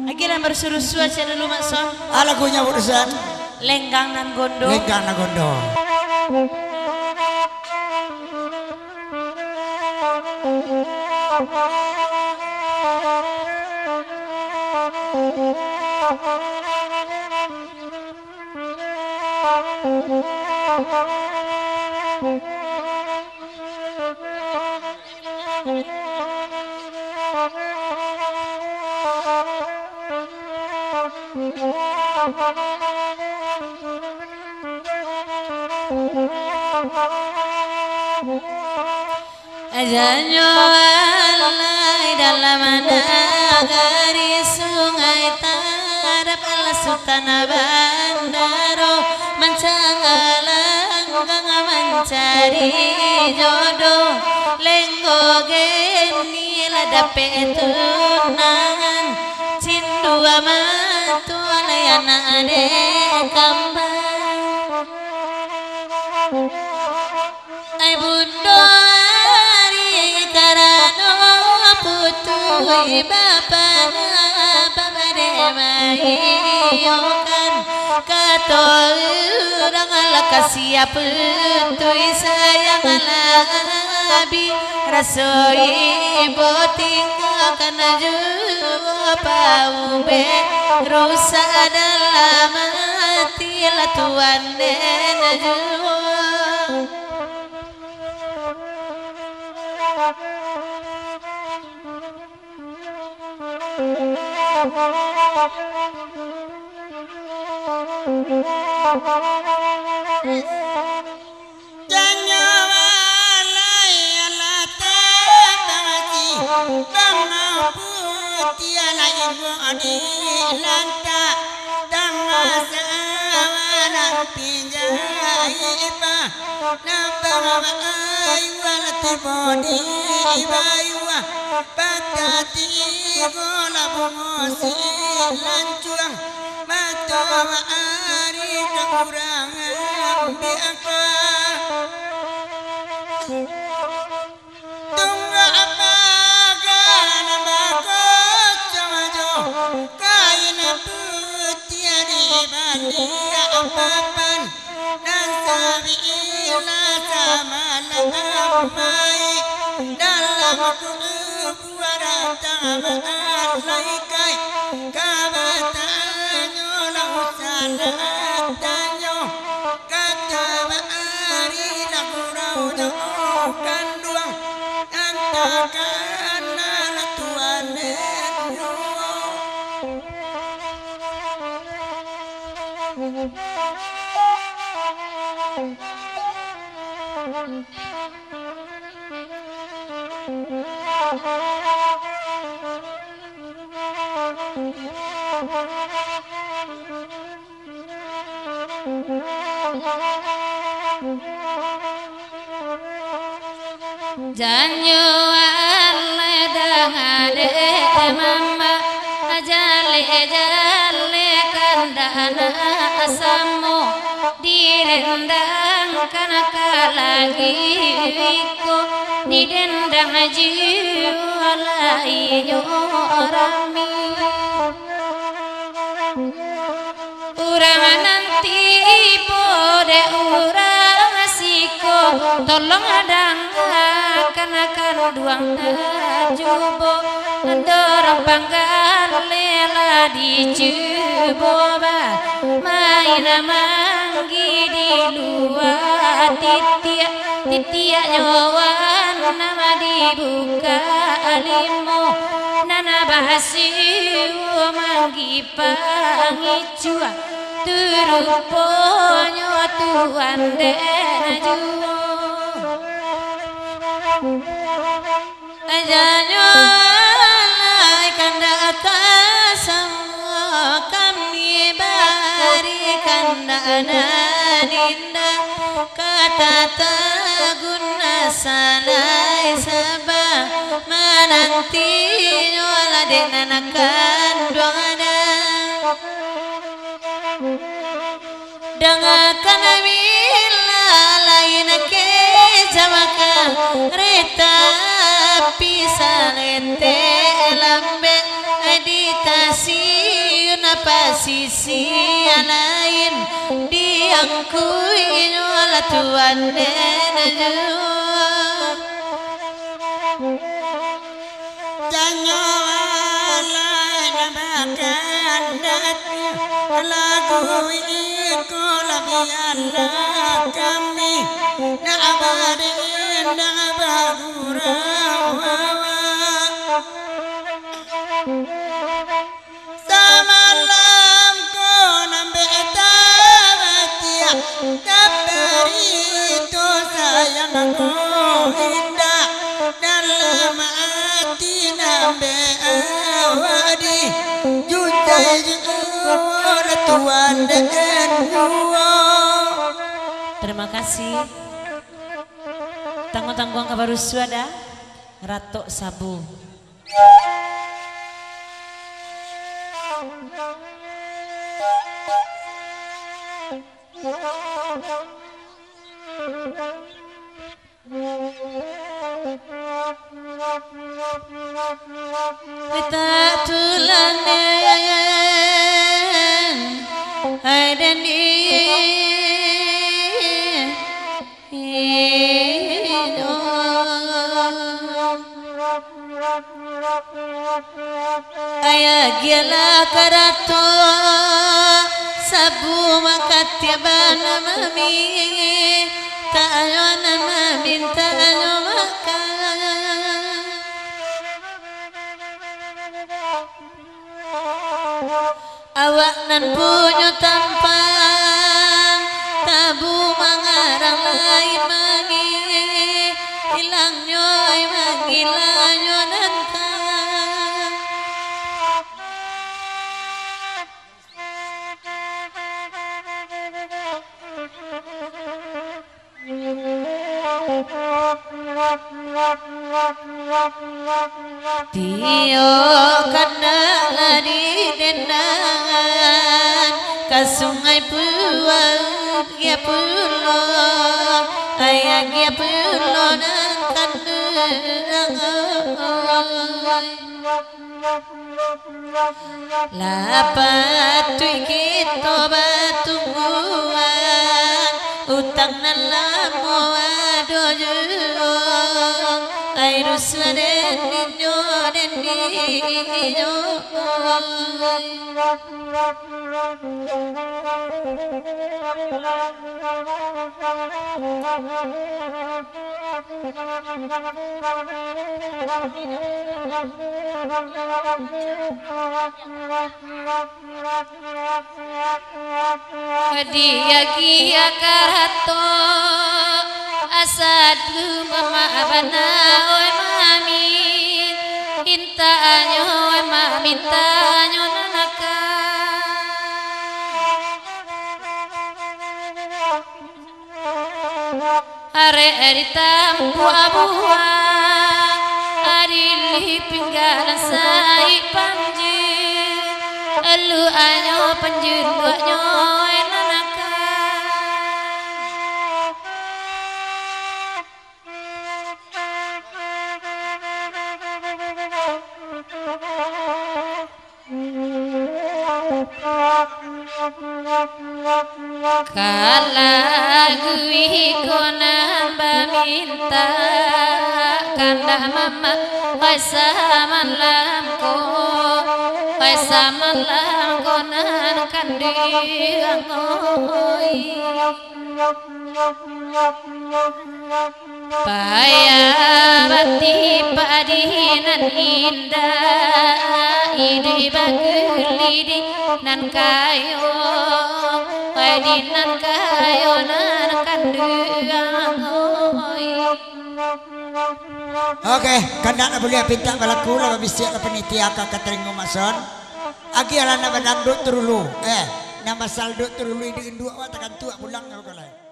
Akhirnya bersuruh-suruh aja dulu Mak Son. Lagunya urusan Lenggang nan gondo. Lenggang nan gondo. Ajanyo alai dalam nagari sungai tarap ala sultana bandaro mancang-alanggang mencari jodoh lenggo geni ladape tunangan cindua matu alayana ade kambang ai bundo putui bapana pamade mayokan kato urang ala kasia putui sayang alabi rasoi boting kana jua paube rusa dalam hati latuan den jua Janyo alai alate tamaki bama putih alai adi lanta dangasa wana pinjaiba nambang ayu alati bodi bayua patati gola bongosi lancuang matawa ari kekurangan biaka tungga apa gana bako camajo kain putih di bandi apapan dan sabi ila sama lamai dalam kubuara tamaan laikai kabatanyo lausana tanyo kata ari lakurau kanduang antakan tuan Janyo ale dangade mama jale jale kandana asamo direndang kana kalagi ko didendang jiwa lainyo rami urang nanti pode urang siko tolong adang kanakan duang jubo dorong panggal lela di juboba main manggi di luar titia nyawan nama dibuka limo nana bahasiu manggi pangicua turuponyo tuan denaju ajanyo alai kanda atas kami bari kanda anadinda kata taguna salai sabah menanti nyola denanakan doana dengarkan bila lain ke jamaka reta pisalente lambe meditasi napa sisi lain diangkui oleh Tuhan dan janyo lain makan datnya lagu iku labian kami na'abadin na'abagura samalam ko nambe tawatia kabari itu sayang ko indah dalam hati nambe awadi jujai jujur Tuhan dan terima kasih. Tanggung-tanggung kabar suada Ratok Sabu. Kita tulanan ada di ayah gila karato sabu makatya bana mami tayo nama minta ayo makan awak nan punyo tampang tabu mangarang lain magi ilang nyoy magilanyo nanta Tio kada lari dendangan ke sungai puat gia pulo ayah gia pulo nang kandang lapat tui kita batungguan utang nan lamo adoyo ay ruswaden ninyo den ninyo dia kia karato asadu mama abana oi mami inta anyo oi mami inta anyo nanaka are erita buah-buah arili pinggalan sai panji elu anyo panjun duanyo oi nanaka kalagui konan baminta kanda mama paisa malamko konan kandiang oi paya bati padinan indah ide bagulidi nan kayo padinan kayo nan kandiang oi. Oke, kanda na boleh pinta balaku la bisya la panitia ka katring ngumason. Agi ala na badang do turulu. Nama saldo turulu di indua wa takan tua pulang kalau kalai.